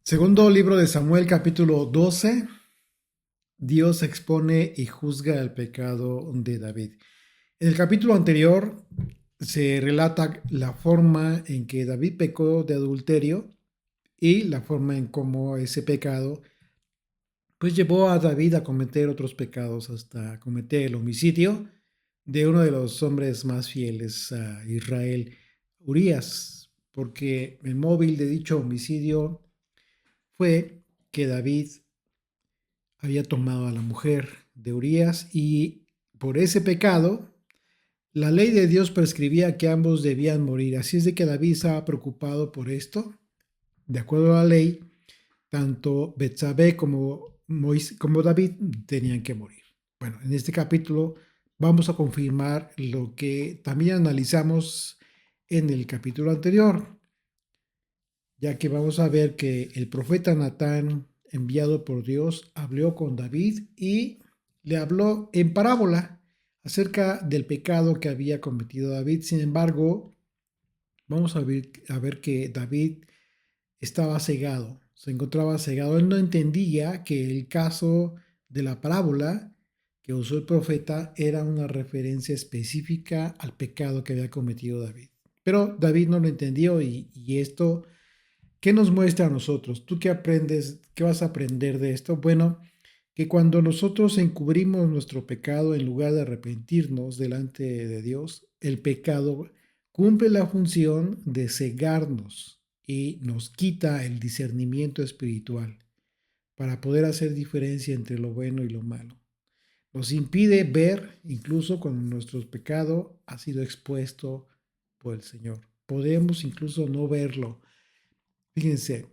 Segundo libro de Samuel, capítulo 12. Dios expone y juzga el pecado de David. En el capítulo anterior se relata la forma en que David pecó de adulterio y la forma en cómo ese pecado pues llevó a David a cometer otros pecados hasta cometer el homicidio de uno de los hombres más fieles a Israel, Urías, porque el móvil de dicho homicidio fue que David había tomado a la mujer de Urías y por ese pecado la ley de Dios prescribía que ambos debían morir. Así es de que David estaba preocupado por esto. De acuerdo a la ley, tanto Betsabé como David tenían que morir. Bueno, en este capítulo vamos a confirmar lo que también analizamos en el capítulo anterior, ya que vamos a ver que el profeta Natán, enviado por Dios, habló con David y le habló en parábola acerca del pecado que había cometido David. Sin embargo, vamos a ver que David estaba cegado, se encontraba cegado. Él no entendía que el caso de la parábola que usó el profeta era una referencia específica al pecado que había cometido David. Pero David no lo entendió y esto, ¿qué nos muestra a nosotros? ¿Tú qué aprendes? ¿Qué vas a aprender de esto? Bueno, que cuando nosotros encubrimos nuestro pecado en lugar de arrepentirnos delante de Dios, el pecado cumple la función de cegarnos y nos quita el discernimiento espiritual para poder hacer diferencia entre lo bueno y lo malo. Nos impide ver incluso cuando nuestro pecado ha sido expuesto por el Señor. Podemos incluso no verlo. Fíjense,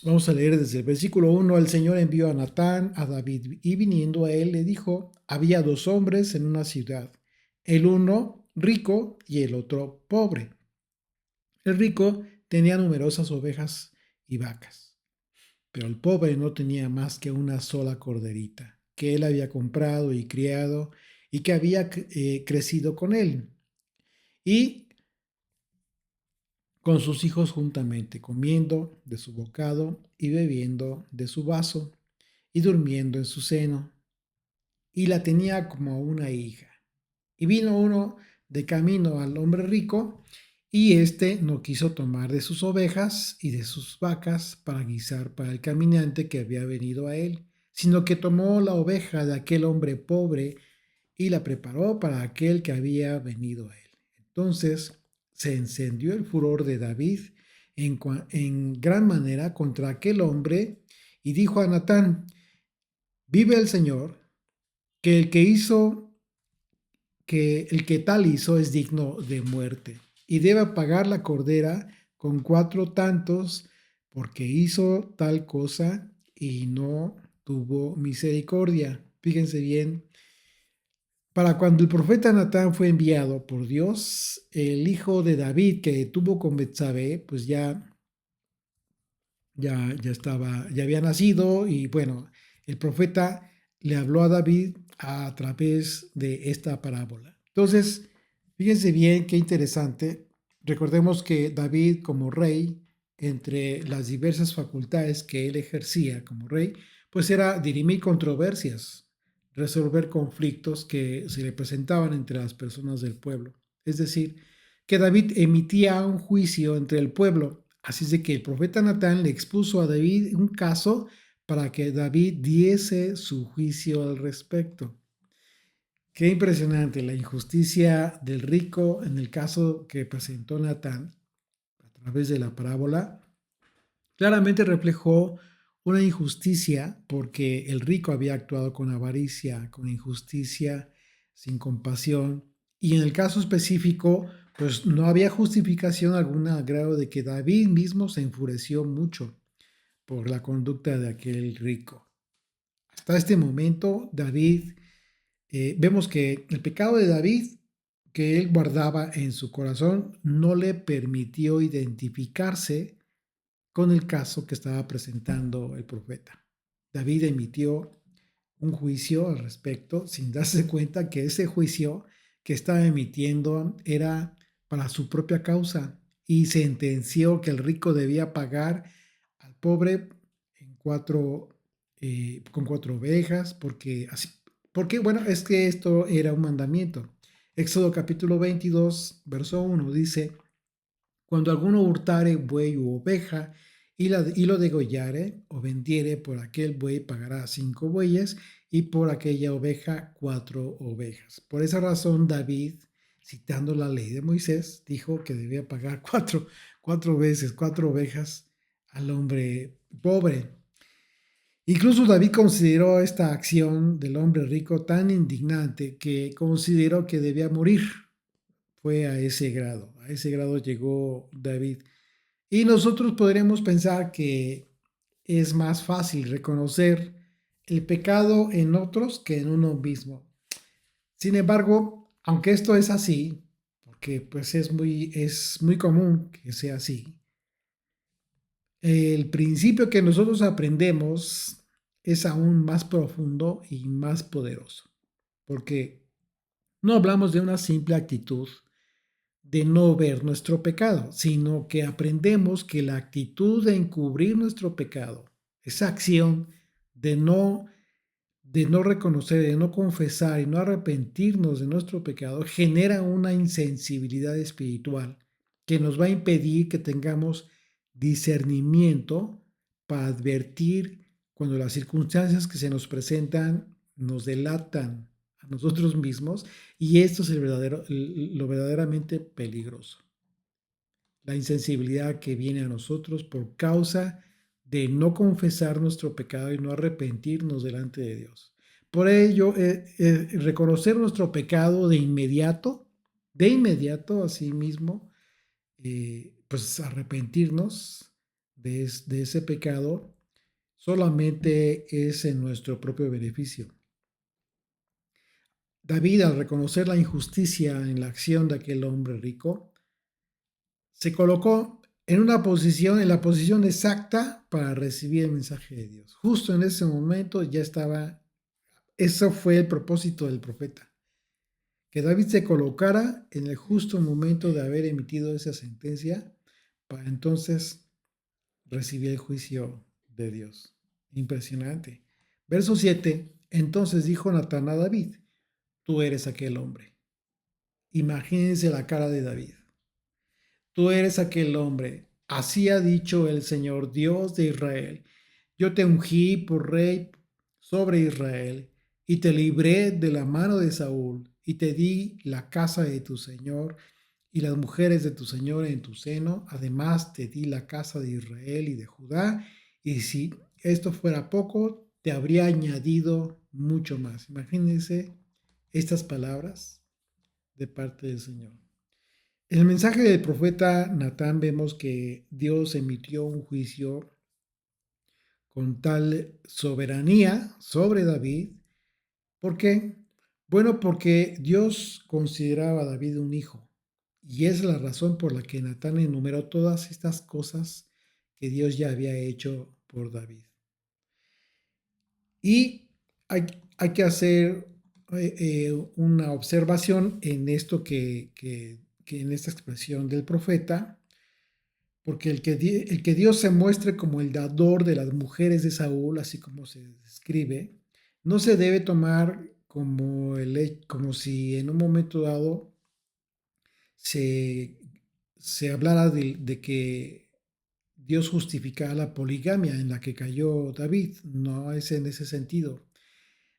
vamos a leer desde el versículo 1. El Señor envió a Natán a David y viniendo a él le dijo, había dos hombres en una ciudad, el uno rico y el otro pobre. El rico tenía numerosas ovejas y vacas, pero el pobre no tenía más que una sola corderita, que él había comprado y criado y que había crecido con él. Y con sus hijos juntamente, comiendo de su bocado y bebiendo de su vaso y durmiendo en su seno, y la tenía como una hija. Y vino uno de camino al hombre rico, y éste no quiso tomar de sus ovejas y de sus vacas para guisar para el caminante que había venido a él, sino que tomó la oveja de aquel hombre pobre y la preparó para aquel que había venido a él. Entonces se encendió el furor de David en gran manera contra aquel hombre y dijo a Natán, vive el Señor, que el que tal hizo es digno de muerte y debe pagar la cordera con 4 tantos porque hizo tal cosa y no tuvo misericordia. Fíjense bien, para cuando el profeta Natán fue enviado por Dios, el hijo de David que tuvo con Betsabé, pues ya había nacido y bueno, el profeta le habló a David a través de esta parábola. Entonces, fíjense bien qué interesante. Recordemos que David como rey, entre las diversas facultades que él ejercía como rey, pues era dirimir controversias, resolver conflictos que se le presentaban entre las personas del pueblo. Es decir, que David emitía un juicio entre el pueblo. Así es de que el profeta Natán le expuso a David un caso para que David diese su juicio al respecto. Qué impresionante la injusticia del rico en el caso que presentó Natán a través de la parábola. Claramente reflejó una injusticia porque el rico había actuado con avaricia, con injusticia, sin compasión. Y en el caso específico, pues no había justificación alguna al grado de que David mismo se enfureció mucho por la conducta de aquel rico. Hasta este momento, David, vemos que el pecado de David que él guardaba en su corazón no le permitió identificarse con el caso que estaba presentando el profeta. David emitió un juicio al respecto sin darse cuenta que ese juicio que estaba emitiendo era para su propia causa y sentenció que el rico debía pagar al pobre en con 4 ovejas, porque bueno, es que esto era un mandamiento. Éxodo capítulo 22, verso 1 dice, cuando alguno hurtare buey u oveja y lo degollare o vendiere, por aquel buey pagará 5 bueyes y por aquella oveja 4 ovejas. Por esa razón David, citando la ley de Moisés, dijo que debía pagar cuatro veces 4 ovejas al hombre pobre. Incluso David consideró esta acción del hombre rico tan indignante que consideró que debía morir. Fue a ese grado llegó David. Y nosotros podremos pensar que es más fácil reconocer el pecado en otros que en uno mismo. Sin embargo, aunque esto es así, porque pues es muy común que sea así, el principio que nosotros aprendemos es aún más profundo y más poderoso, porque no hablamos de una simple actitud de no ver nuestro pecado, sino que aprendemos que la actitud de encubrir nuestro pecado, esa acción de no reconocer, de no confesar y no arrepentirnos de nuestro pecado, genera una insensibilidad espiritual que nos va a impedir que tengamos discernimiento para advertir cuando las circunstancias que se nos presentan nos delatan a nosotros mismos, y esto es lo verdaderamente peligroso. La insensibilidad que viene a nosotros por causa de no confesar nuestro pecado y no arrepentirnos delante de Dios. Por ello, reconocer nuestro pecado de inmediato, así mismo, pues arrepentirnos de ese pecado, solamente es en nuestro propio beneficio. David, al reconocer la injusticia en la acción de aquel hombre rico, se colocó en la posición exacta para recibir el mensaje de Dios. Justo en ese momento ya estaba, eso fue el propósito del profeta, que David se colocara en el justo momento de haber emitido esa sentencia para entonces recibir el juicio de Dios. Impresionante. Verso 7. Entonces dijo Natán a David, tú eres aquel hombre. Imagínense la cara de David. Tú eres aquel hombre. Así ha dicho el Señor Dios de Israel. Yo te ungí por rey sobre Israel y te libré de la mano de Saúl y te di la casa de tu Señor y las mujeres de tu Señor en tu seno. Además te di la casa de Israel y de Judá. Y si esto fuera poco, te habría añadido mucho más. Imagínense estas palabras de parte del Señor. En el mensaje del profeta Natán vemos que Dios emitió un juicio con tal soberanía sobre David. ¿Por qué? Bueno, porque Dios consideraba a David un hijo. Y es la razón por la que Natán enumeró todas estas cosas que Dios ya había hecho por David. Y hay que hacer una observación en esto que en esta expresión del profeta, porque el que Dios se muestre como el dador de las mujeres de Saúl, así como se describe, no se debe tomar como si en un momento dado se, se hablara de que Dios justificara la poligamia en la que cayó David. No es en ese sentido,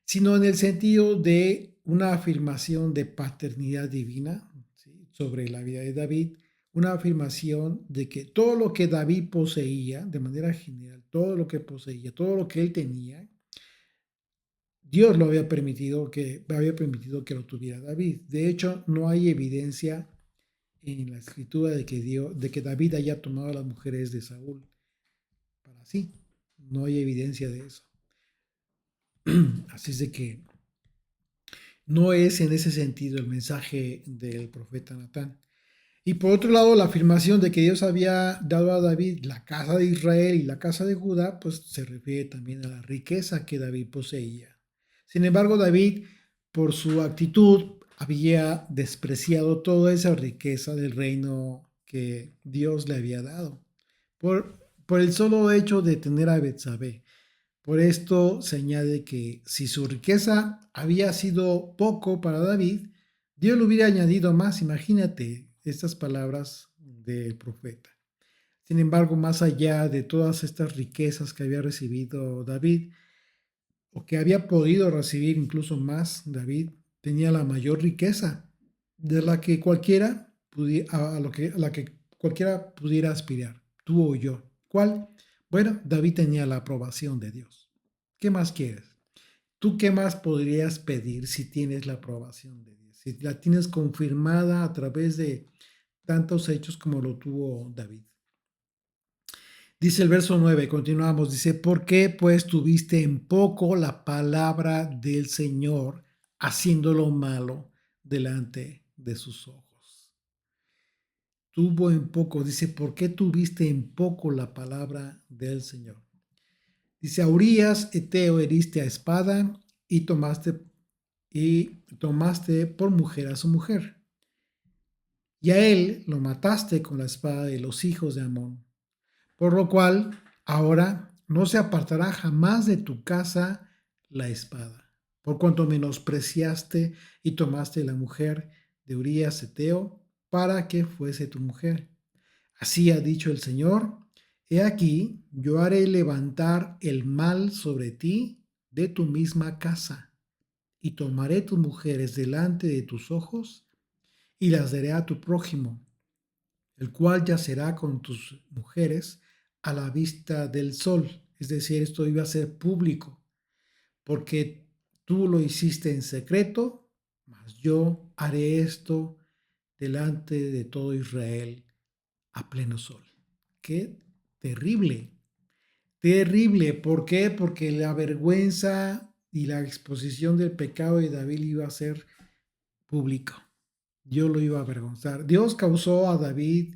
sino en el sentido de una afirmación de paternidad divina, ¿sí?, sobre la vida de David, una afirmación de que todo lo que David poseía, de manera general, todo lo que poseía, todo lo que él tenía, Dios lo había permitido que lo tuviera David. De hecho, no hay evidencia en la escritura de que David haya tomado a las mujeres de Saúl para sí. No hay evidencia de eso. Así es de que no es en ese sentido el mensaje del profeta Natán. Y por otro lado, la afirmación de que Dios había dado a David la casa de Israel y la casa de Judá, pues se refiere también a la riqueza que David poseía. Sin embargo, David, por su actitud, había despreciado toda esa riqueza del reino que Dios le había dado. por el solo hecho de tener a Betsabé. Por esto se añade que si su riqueza había sido poco para David, Dios le hubiera añadido más. Imagínate estas palabras del profeta. Sin embargo, más allá de todas estas riquezas que había recibido David, o que había podido recibir incluso más, David tenía la mayor riqueza de la que cualquiera a la que cualquiera pudiera aspirar, tú o yo. ¿Cuál? Bueno, David tenía la aprobación de Dios. ¿Qué más quieres? ¿Tú qué más podrías pedir si tienes la aprobación de Dios? Si la tienes confirmada a través de tantos hechos como lo tuvo David. Dice el verso 9, continuamos, dice, ¿por qué pues tuviste en poco la palabra del Señor haciendo lo malo delante de sus ojos? Tuvo en poco, dice, ¿por qué tuviste en poco la palabra del Señor? Dice, a Urías, Eteo, heriste a espada y tomaste por mujer a su mujer. Y a él lo mataste con la espada de los hijos de Amón. Por lo cual, ahora no se apartará jamás de tu casa la espada, por cuanto menospreciaste y tomaste la mujer de Urías Eteo para que fuese tu mujer. Así ha dicho el Señor, he aquí, yo haré levantar el mal sobre ti de tu misma casa, y tomaré tus mujeres delante de tus ojos, y las daré a tu prójimo, el cual yacerá con tus mujeres a la vista del sol. Es decir, esto iba a ser público, porque tú lo hiciste en secreto, mas yo haré esto delante de todo Israel a pleno sol. Qué terrible, terrible. ¿Por qué? Porque la vergüenza y la exposición del pecado de David iba a ser pública. Dios lo iba a avergonzar. Dios acusó a David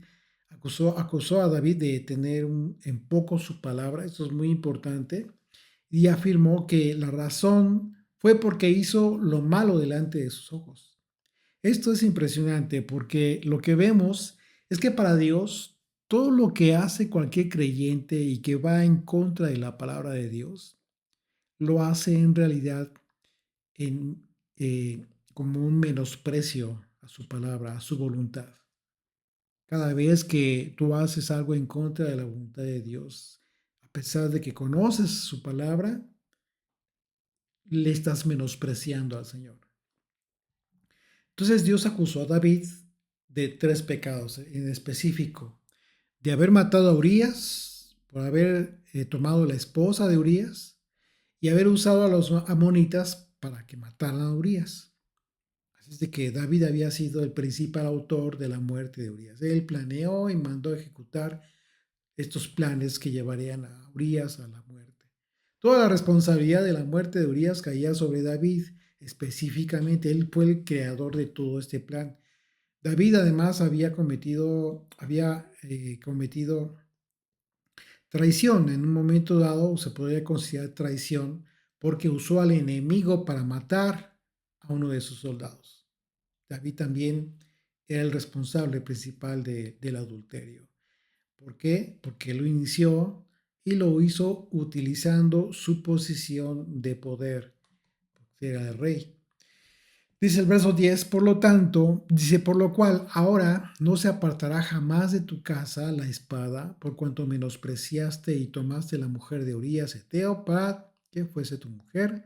de tener en poco su palabra, esto es muy importante, y afirmó que la razón fue porque hizo lo malo delante de sus ojos. Esto es impresionante porque lo que vemos es que para Dios todo lo que hace cualquier creyente y que va en contra de la palabra de Dios, lo hace en realidad en, como un menosprecio a su palabra, a su voluntad. Cada vez que tú haces algo en contra de la voluntad de Dios, a pesar de que conoces su palabra, le estás menospreciando al Señor. Entonces Dios acusó a David de tres pecados en específico: de haber matado a Urías, por haber tomado la esposa de Urías y haber usado a los amonitas para que mataran a Urías. Así es de que David había sido el principal autor de la muerte de Urías. Él planeó y mandó a ejecutar estos planes que llevarían a Urías a la muerte. Toda la responsabilidad de la muerte de Urías caía sobre David. Específicamente, él fue el creador de todo este plan. David además había cometido traición. En un momento dado se podría considerar traición porque usó al enemigo para matar a uno de sus soldados. David también era el responsable principal del adulterio. ¿Por qué? Porque lo inició y lo hizo utilizando su posición de poder, porque era el rey. Dice el verso 10, por lo tanto, dice, por lo cual ahora no se apartará jamás de tu casa la espada, por cuanto menospreciaste y tomaste la mujer de Urías Eteo para que fuese tu mujer.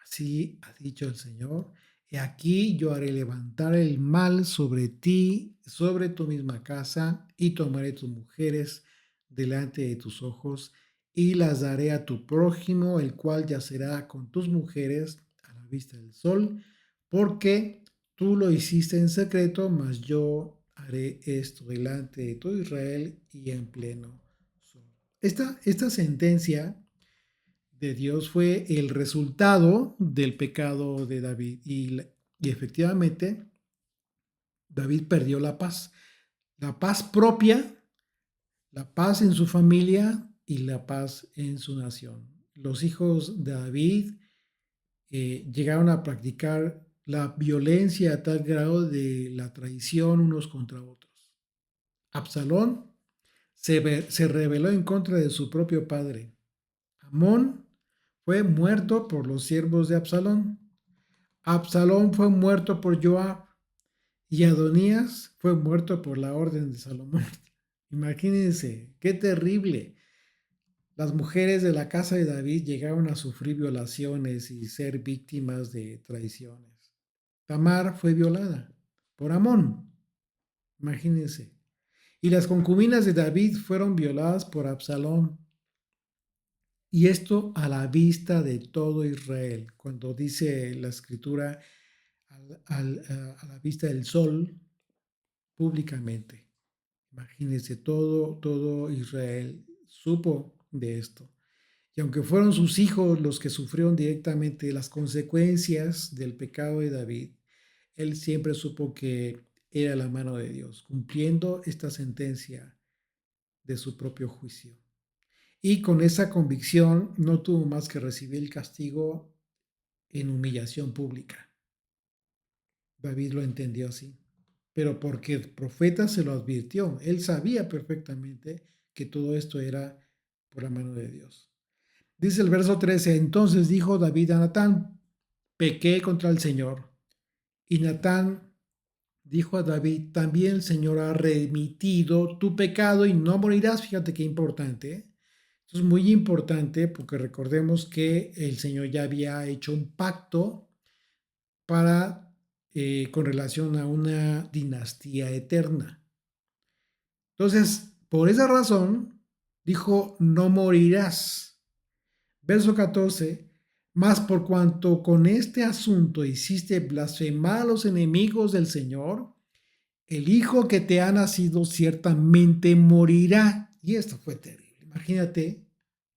Así ha dicho el Señor. He aquí yo haré levantar el mal sobre ti, sobre tu misma casa, y tomaré tus mujeres delante de tus ojos, y las daré a tu prójimo, el cual yacerá con tus mujeres a la vista del sol, porque tú lo hiciste en secreto, mas yo haré esto delante de todo Israel y en pleno sol. Esta sentencia de Dios fue el resultado del pecado de David y efectivamente David perdió la paz propia, la paz en su familia y la paz en su nación. Los hijos de David llegaron a practicar la violencia a tal grado de la traición unos contra otros. Absalón se rebeló en contra de su propio padre. Amón fue muerto por los siervos de Absalón. Absalón fue muerto por Joab y Adonías fue muerto por la orden de Salomón. Imagínense, qué terrible. Las mujeres de la casa de David llegaron a sufrir violaciones y ser víctimas de traiciones. Tamar fue violada por Amón, imagínense. Y las concubinas de David fueron violadas por Absalón. Y esto a la vista de todo Israel, cuando dice la escritura a la vista del sol públicamente. Imagínense, todo Israel supo de esto. Y aunque fueron sus hijos los que sufrieron directamente las consecuencias del pecado de David, él siempre supo que era la mano de Dios, cumpliendo esta sentencia de su propio juicio. Y con esa convicción no tuvo más que recibir el castigo en humillación pública. David lo entendió así, pero porque el profeta se lo advirtió, él sabía perfectamente que todo esto era por la mano de Dios. Dice el verso 13, entonces dijo David a Natán, pequé contra el Señor. Y Natán dijo a David, también el Señor ha remitido tu pecado y no morirás. Fíjate qué importante. Esto es muy importante porque recordemos que el Señor ya había hecho un pacto con relación a una dinastía eterna. Entonces, por esa razón, dijo, no morirás. Verso 14, mas por cuanto con este asunto hiciste blasfemar a los enemigos del Señor, el hijo que te ha nacido ciertamente morirá. Y esto fue terrible.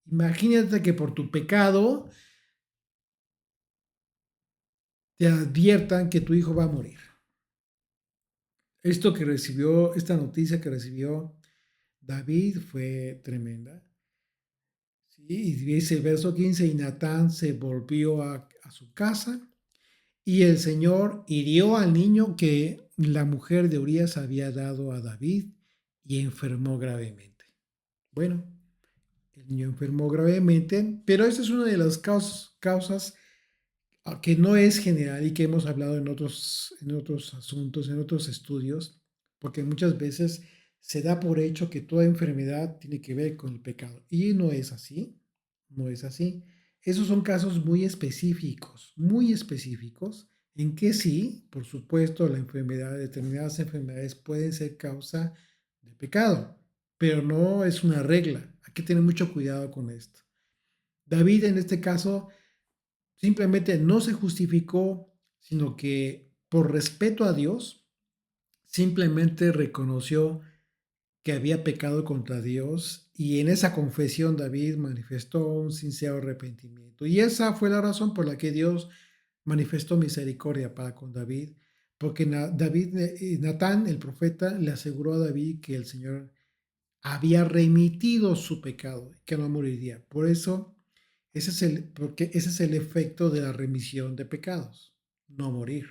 Imagínate que por tu pecado te adviertan que tu hijo va a morir. Esta noticia que recibió David fue tremenda. ¿Sí? Y dice el verso 15, y Natán se volvió a su casa y el Señor hirió al niño que la mujer de Urías había dado a David y enfermó gravemente. Bueno, el niño enfermó gravemente, pero esta es una de las causas que no es general y que hemos hablado en otros asuntos, en otros estudios, porque muchas veces se da por hecho que toda enfermedad tiene que ver con el pecado. Y no es así, no es así. Esos son casos muy específicos, en que sí, por supuesto, determinadas enfermedades pueden ser causa de pecado, pero no es una regla. Hay que tener mucho cuidado con esto. David en este caso simplemente no se justificó, sino que por respeto a Dios, simplemente reconoció que había pecado contra Dios y en esa confesión David manifestó un sincero arrepentimiento. Y esa fue la razón por la que Dios manifestó misericordia para con David, porque Natán, el profeta, le aseguró a David que el Señor había remitido su pecado, que no moriría. Por eso, porque ese es el efecto de la remisión de pecados, no morir.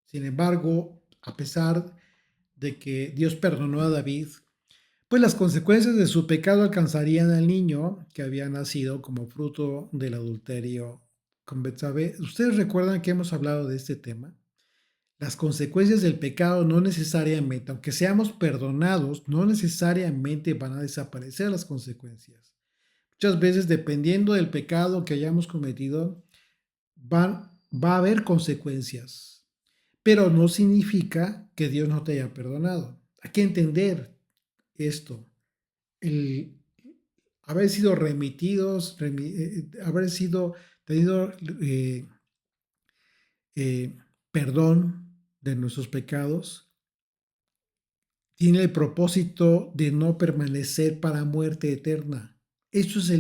Sin embargo, a pesar de que Dios perdonó a David, pues las consecuencias de su pecado alcanzarían al niño que había nacido como fruto del adulterio con Betsabé. ¿Ustedes recuerdan que hemos hablado de este tema? Las consecuencias del pecado no necesariamente, aunque seamos perdonados, no necesariamente van a desaparecer las consecuencias. Muchas veces, dependiendo del pecado que hayamos cometido, va a haber consecuencias, pero no significa que Dios no te haya perdonado. Hay que entender esto. El haber sido haber sido tenido perdón de nuestros pecados, tiene el propósito de no permanecer para muerte eterna. Ese es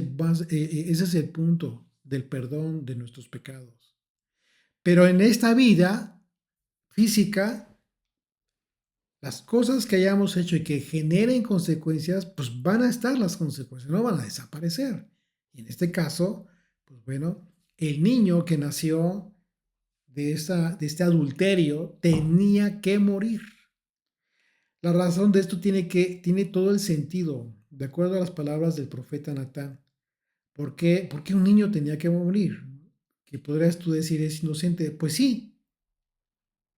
el punto del perdón de nuestros pecados. Pero en esta vida física, las cosas que hayamos hecho y que generen consecuencias, pues van a estar las consecuencias, no van a desaparecer. Y en este caso, pues bueno, el niño que nació de este adulterio tenía que morir. La razón de esto tiene todo el sentido, de acuerdo a las palabras del profeta Natán. ¿Por qué un niño tenía que morir? Que podrías tú decir es inocente. Pues sí,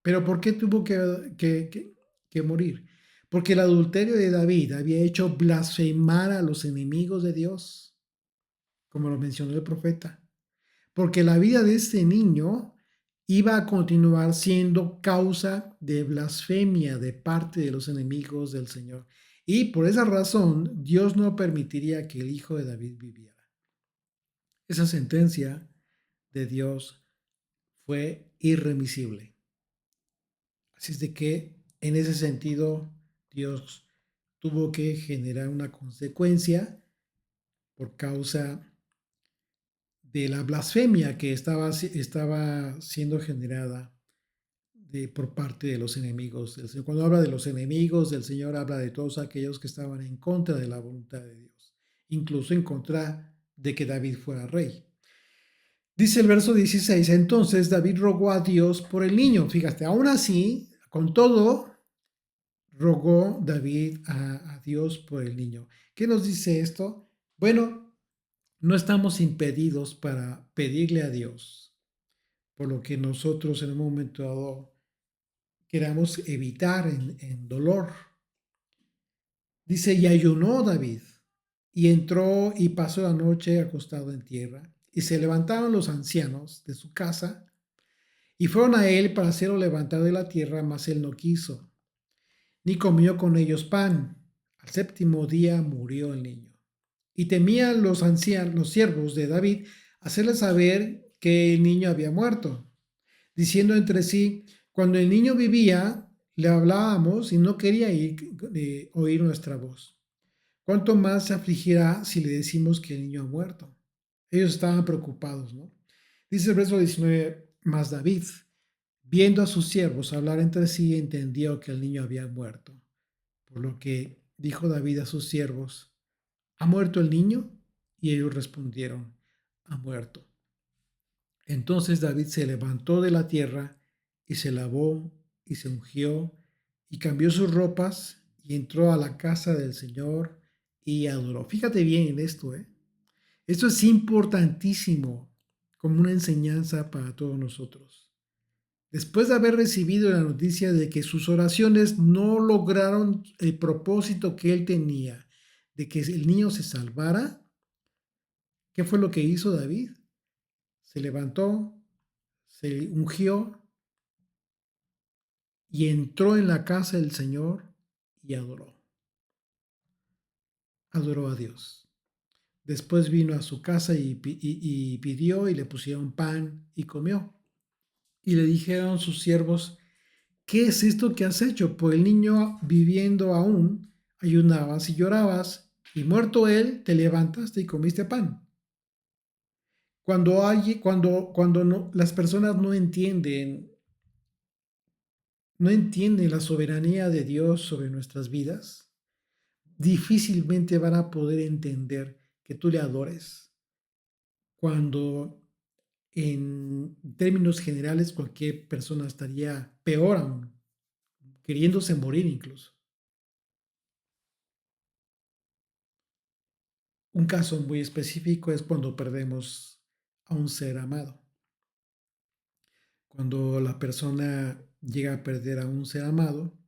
pero ¿por qué tuvo que morir? Porque el adulterio de David había hecho blasfemar a los enemigos de Dios, como lo mencionó el profeta. Porque la vida de este niño iba a continuar siendo causa de blasfemia de parte de los enemigos del Señor. Y por esa razón, Dios no permitiría que el hijo de David viviera. Esa sentencia de Dios fue irremisible. Así es de que, en ese sentido, Dios tuvo que generar una consecuencia por causa de la blasfemia que estaba siendo generada por parte de los enemigos del Señor. Cuando habla de los enemigos del Señor, habla de todos aquellos que estaban en contra de la voluntad de Dios, incluso en contra de que David fuera rey. Dice el verso 16, entonces David rogó a Dios por el niño. Fíjate, aún así, con todo, rogó David a Dios por el niño. ¿Qué nos dice esto? Bueno, no estamos impedidos para pedirle a Dios por lo que nosotros en un momento dado queramos evitar en dolor. Dice, y ayunó David, y entró y pasó la noche acostado en tierra, y se levantaron los ancianos de su casa, y fueron a él para hacerlo levantar de la tierra, mas él no quiso, ni comió con ellos pan. Al séptimo día murió el niño. Y temían los ancianos, los siervos de David, hacerle saber que el niño había muerto, diciendo entre sí, cuando el niño vivía, le hablábamos y no quería oír nuestra voz. ¿Cuánto más se afligirá si le decimos que el niño ha muerto? Ellos estaban preocupados, ¿no? Dice el verso 19, más David, viendo a sus siervos hablar entre sí, entendió que el niño había muerto. Por lo que dijo David a sus siervos, ¿ha muerto el niño? Y ellos respondieron, ha muerto. Entonces David se levantó de la tierra y se lavó y se ungió y cambió sus ropas y entró a la casa del Señor y adoró. Fíjate bien en esto, ¿eh? Esto es importantísimo como una enseñanza para todos nosotros. Después de haber recibido la noticia de que sus oraciones no lograron el propósito que él tenía, de que el niño se salvara, ¿qué fue lo que hizo David? Se levantó, se ungió y entró en la casa del Señor y adoró. Adoró a Dios. Después vino a su casa y pidió y le pusieron pan y comió. Y le dijeron sus siervos, ¿qué es esto que has hecho? Pues el niño viviendo aún, ayunabas y llorabas, y muerto él, te levantaste y comiste pan. Cuando no, las personas no entienden la soberanía de Dios sobre nuestras vidas, difícilmente van a poder entender que tú le adores. Cuando en términos generales cualquier persona estaría peor aún, queriéndose morir incluso. Un caso muy específico es cuando perdemos a un ser amado. Cuando la persona llega a perder a un ser amado,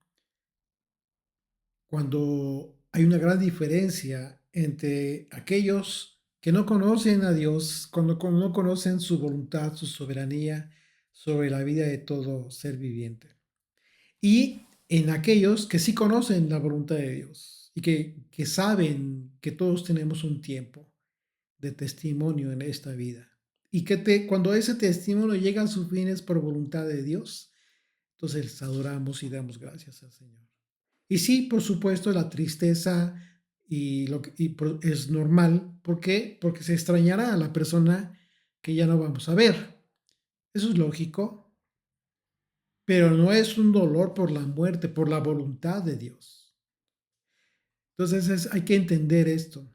cuando hay una gran diferencia entre aquellos que no conocen a Dios, cuando no conocen su voluntad, su soberanía sobre la vida de todo ser viviente. Y en aquellos que sí conocen la voluntad de Dios y que saben que todos tenemos un tiempo de testimonio en esta vida. Y que cuando ese testimonio llega a sus fines por voluntad de Dios, entonces adoramos y damos gracias al Señor. Y sí, por supuesto, la tristeza es normal. ¿Por qué? Porque se extrañará a la persona que ya no vamos a ver. Eso es lógico, pero no es un dolor por la muerte, por la voluntad de Dios. Entonces hay que entender esto.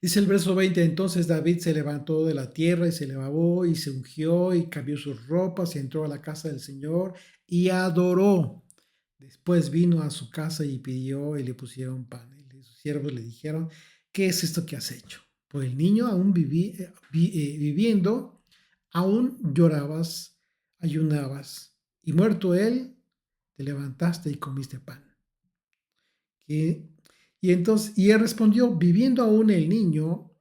Dice el verso 20, entonces David se levantó de la tierra y se lavó y se ungió y cambió sus ropas y entró a la casa del Señor y adoró. Después vino a su casa y pidió y le pusieron pan. Y sus siervos le dijeron, ¿qué es esto que has hecho? Pues el niño aún viviendo, aún llorabas, ayunabas, y muerto él, te levantaste y comiste pan. ¿Qué? Y él respondió, viviendo aún el niño,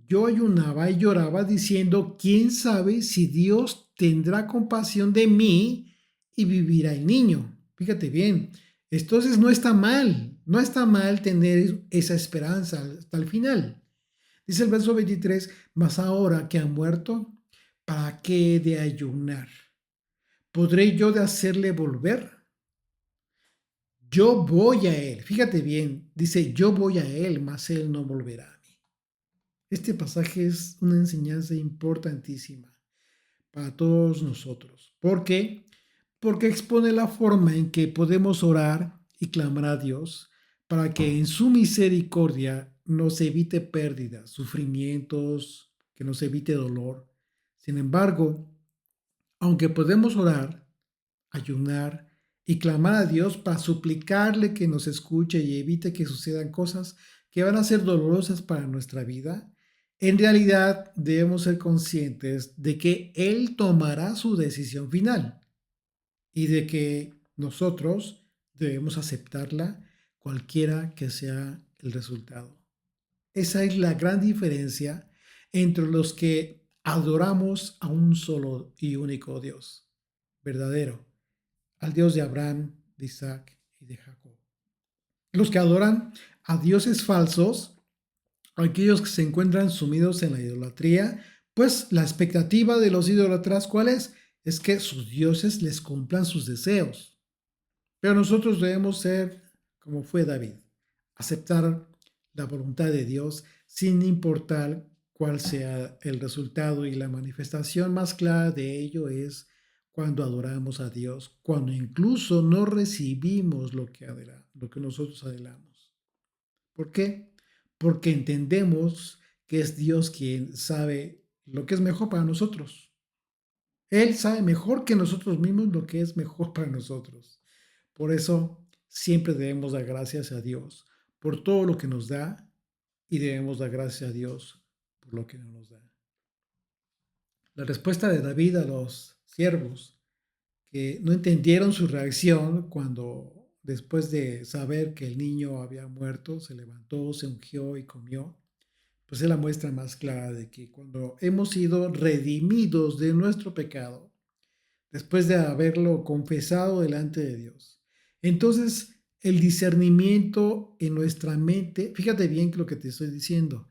yo ayunaba y lloraba diciendo, ¿quién sabe si Dios tendrá compasión de mí y vivirá el niño? Fíjate bien, entonces no está mal tener esa esperanza hasta el final. Dice el verso 23, mas ahora que ha muerto, ¿para qué he de ayunar? ¿Podré yo de hacerle volver? Yo voy a él. Fíjate bien, dice, yo voy a él, mas él no volverá a mí. Este pasaje es una enseñanza importantísima para todos nosotros. ¿Por qué? Porque expone la forma en que podemos orar y clamar a Dios para que en su misericordia nos evite pérdidas, sufrimientos, que nos evite dolor. Sin embargo, aunque podemos orar, ayunar y clamar a Dios para suplicarle que nos escuche y evite que sucedan cosas que van a ser dolorosas para nuestra vida, en realidad debemos ser conscientes de que Él tomará su decisión final y de que nosotros debemos aceptarla cualquiera que sea el resultado. Esa es la gran diferencia entre los que adoramos a un solo y único Dios, verdadero, al Dios de Abraham, de Isaac y de Jacob. Los que adoran a dioses falsos, aquellos que se encuentran sumidos en la idolatría, pues la expectativa de los idólatras, ¿cuál es? Es que sus dioses les cumplan sus deseos. Pero nosotros debemos ser como fue David, aceptar la voluntad de Dios sin importar cuál sea el resultado, y la manifestación más clara de ello es cuando adoramos a Dios, cuando incluso no recibimos lo que nosotros anhelamos. ¿Por qué? Porque entendemos que es Dios quien sabe lo que es mejor para nosotros. Él sabe mejor que nosotros mismos lo que es mejor para nosotros. Por eso siempre debemos dar gracias a Dios por todo lo que nos da, y debemos dar gracias a Dios por lo que no nos da. La respuesta de David a los siervos que no entendieron su reacción cuando, después de saber que el niño había muerto, se levantó, se ungió y comió, pues es la muestra más clara de que cuando hemos sido redimidos de nuestro pecado, después de haberlo confesado delante de Dios, entonces el discernimiento en nuestra mente, fíjate bien lo que te estoy diciendo,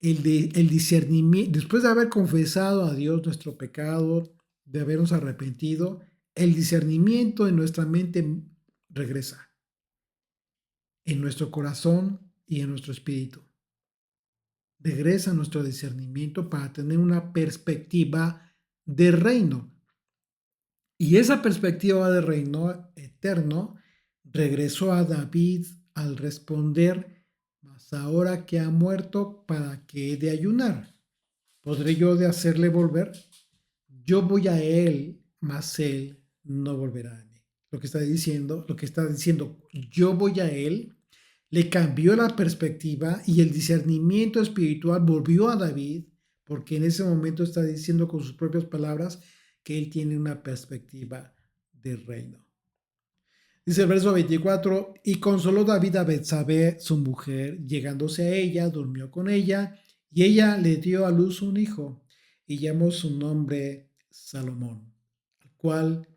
el discernimiento, después de haber confesado a Dios nuestro pecado, de habernos arrepentido, el discernimiento en nuestra mente regresa, en nuestro corazón y en nuestro espíritu. Regresa nuestro discernimiento para tener una perspectiva de reino. Y esa perspectiva de reino eterno regresó a David al responder, mas ahora que ha muerto, ¿para qué he de ayunar? ¿Podré yo de hacerle volver? Yo voy a él, mas él no volverá a mí. Lo que está diciendo, yo voy a él, le cambió la perspectiva y el discernimiento espiritual volvió a David, porque en ese momento está diciendo con sus propias palabras que él tiene una perspectiva de reino. Dice el verso 24, y consoló David a Betsabé, su mujer, llegándose a ella, durmió con ella, y ella le dio a luz un hijo, y llamó su nombre Salomón, al cual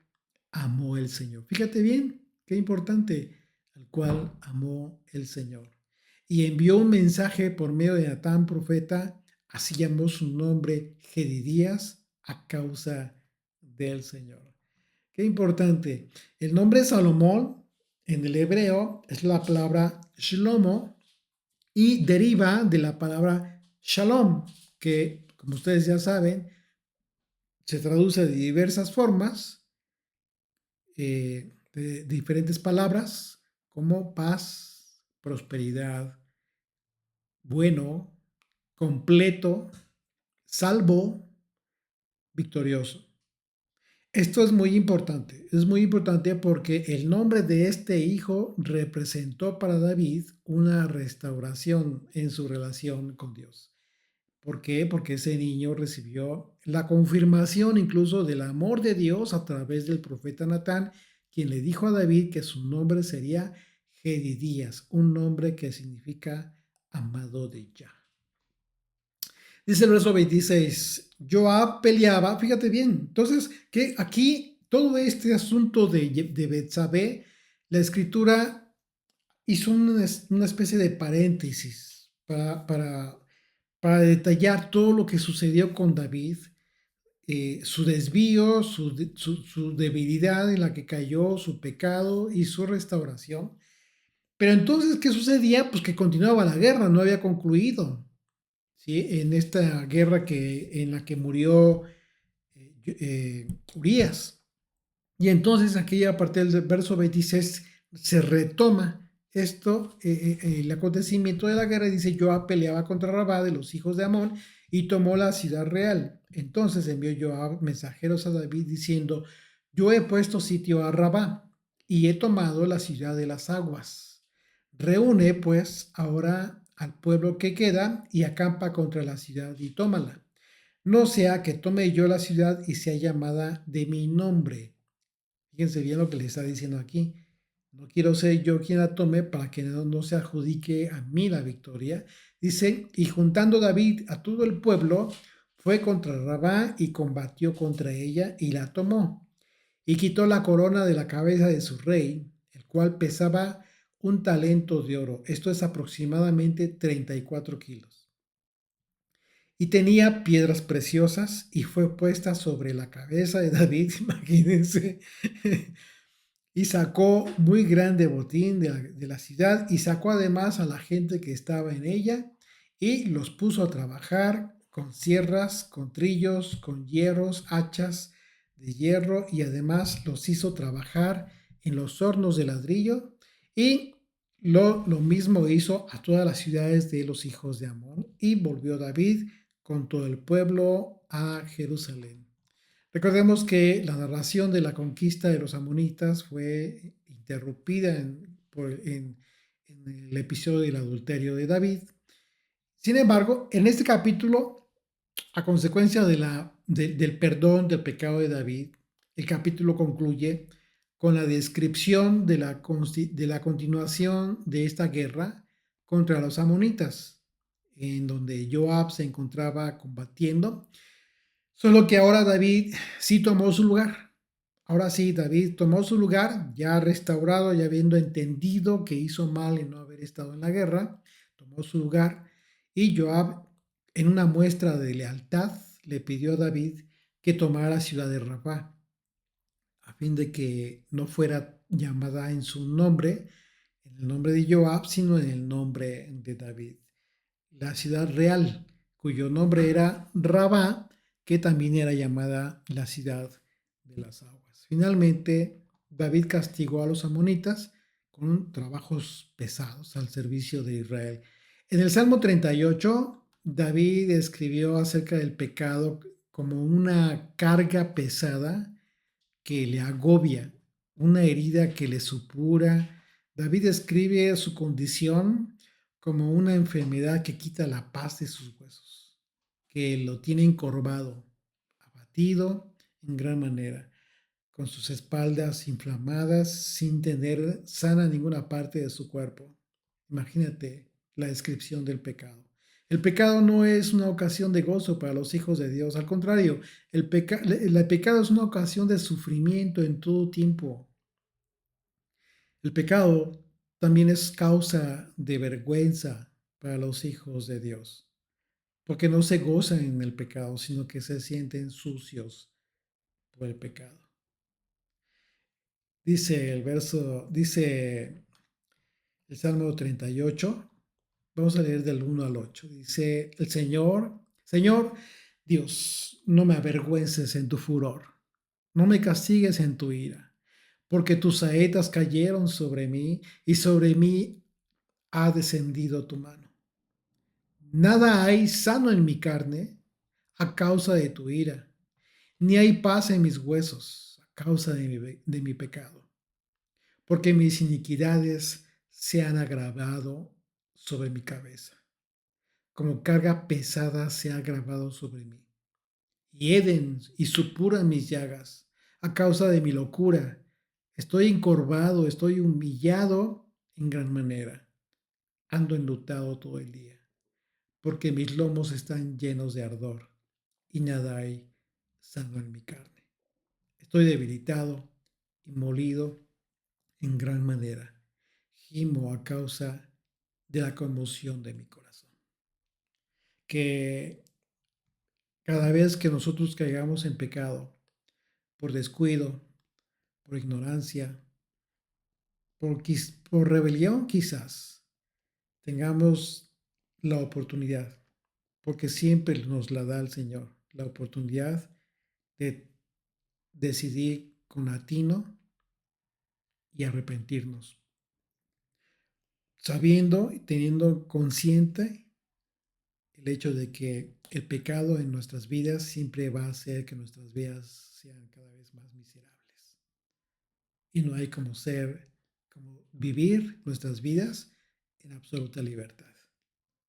amó el Señor. Fíjate bien, qué importante, al cual amó el Señor. Y envió un mensaje por medio de Natán, profeta, así llamó su nombre Jedidías, a causa del Señor. Qué importante. El nombre Salomón en el hebreo es la palabra Shlomo y deriva de la palabra Shalom, que, como ustedes ya saben, se traduce de diversas formas, de diferentes palabras, como paz, prosperidad, bueno, completo, salvo, victorioso. Esto es muy importante porque el nombre de este hijo representó para David una restauración en su relación con Dios. ¿Por qué? Porque ese niño recibió la confirmación incluso del amor de Dios a través del profeta Natán, quien le dijo a David que su nombre sería Jedidías, un nombre que significa amado de Yah. Dice el verso 26, Joab peleaba, fíjate bien, entonces que aquí todo este asunto de Betsabé, la escritura hizo una especie de paréntesis para detallar todo lo que sucedió con David, su desvío, su debilidad en la que cayó, su pecado y su restauración. Pero entonces, ¿qué sucedía? Pues que continuaba la guerra, no había concluido. ¿Sí? En esta guerra en la que murió Urias. Y entonces aquí a partir del verso 26 se retoma el acontecimiento de la guerra y dice, Joab peleaba contra Rabá de los hijos de Amón y tomó la ciudad real. Entonces envió Joab mensajeros a David diciendo, yo he puesto sitio a Rabá y he tomado la ciudad de las aguas. Reúne pues ahora al pueblo que queda y acampa contra la ciudad y tómala. No sea que tome yo la ciudad y sea llamada de mi nombre. Fíjense bien lo que le está diciendo aquí. No quiero ser yo quien la tome para que no se adjudique a mí la victoria. Dice, y juntando David a todo el pueblo, fue contra Rabá y combatió contra ella y la tomó. Y quitó la corona de la cabeza de su rey, el cual pesaba un talento de oro. Esto es aproximadamente 34 kilos. Y tenía piedras preciosas y fue puesta sobre la cabeza de David, imagínense. Y sacó muy grande botín de la ciudad y sacó además a la gente que estaba en ella y los puso a trabajar con sierras, con trillos, con hierros, hachas de hierro y además los hizo trabajar en los hornos de ladrillo y lo mismo hizo a todas las ciudades de los hijos de Amón y volvió David con todo el pueblo a Jerusalén. Recordemos que la narración de la conquista de los amonitas fue interrumpida en el episodio del adulterio de David. Sin embargo, en este capítulo, a consecuencia del perdón del pecado de David, el capítulo concluye con la descripción de la continuación de esta guerra contra los amonitas, en donde Joab se encontraba combatiendo. Solo que ahora David sí tomó su lugar. Ahora sí, David tomó su lugar, ya restaurado, ya habiendo entendido que hizo mal en no haber estado en la guerra, tomó su lugar y Joab, en una muestra de lealtad, le pidió a David que tomara la ciudad de Rabá, a fin de que no fuera llamada en su nombre, en el nombre de Joab, sino en el nombre de David. La ciudad real, cuyo nombre era Rabá, que también era llamada la ciudad de las aguas. Finalmente, David castigó a los amonitas con trabajos pesados al servicio de Israel. En el Salmo 38, David escribió acerca del pecado como una carga pesada que le agobia, una herida que le supura. David describe su condición como una enfermedad que quita la paz de sus huesos, que lo tiene encorvado, abatido en gran manera, con sus espaldas inflamadas, sin tener sana ninguna parte de su cuerpo. Imagínate la descripción del pecado. El pecado no es una ocasión de gozo para los hijos de Dios, al contrario, el pecado es una ocasión de sufrimiento en todo tiempo. El pecado también es causa de vergüenza para los hijos de Dios, porque no se gozan en el pecado, sino que se sienten sucios por el pecado. Dice el Salmo 38, vamos a leer del 1 al 8. Dice el Señor Dios, no me avergüences en tu furor, no me castigues en tu ira, porque tus saetas cayeron sobre mí y sobre mí ha descendido tu mano. Nada hay sano en mi carne a causa de tu ira, ni hay paz en mis huesos a causa de mi pecado, porque mis iniquidades se han agravado sobre mi cabeza, como carga pesada se ha agravado sobre mí. Hieden y supuran mis llagas a causa de mi locura. Estoy encorvado, estoy humillado en gran manera. Ando enlutado todo el día, porque mis lomos están llenos de ardor y nada hay sano en mi carne. Estoy debilitado y molido en gran manera. Gimo a causa de la conmoción de mi corazón. Que cada vez que nosotros caigamos en pecado, por descuido, por ignorancia, por rebelión quizás, tengamos la oportunidad, porque siempre nos la da el Señor, la oportunidad de decidir con atino y arrepentirnos, sabiendo y teniendo consciente el hecho de que el pecado en nuestras vidas siempre va a hacer que nuestras vidas sean cada vez más miserables. Y no hay como vivir nuestras vidas en absoluta libertad,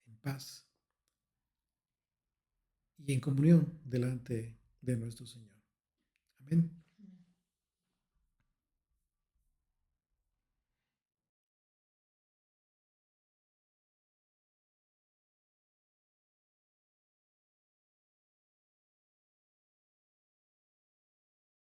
en paz y en comunión delante de nuestro Señor. Amén.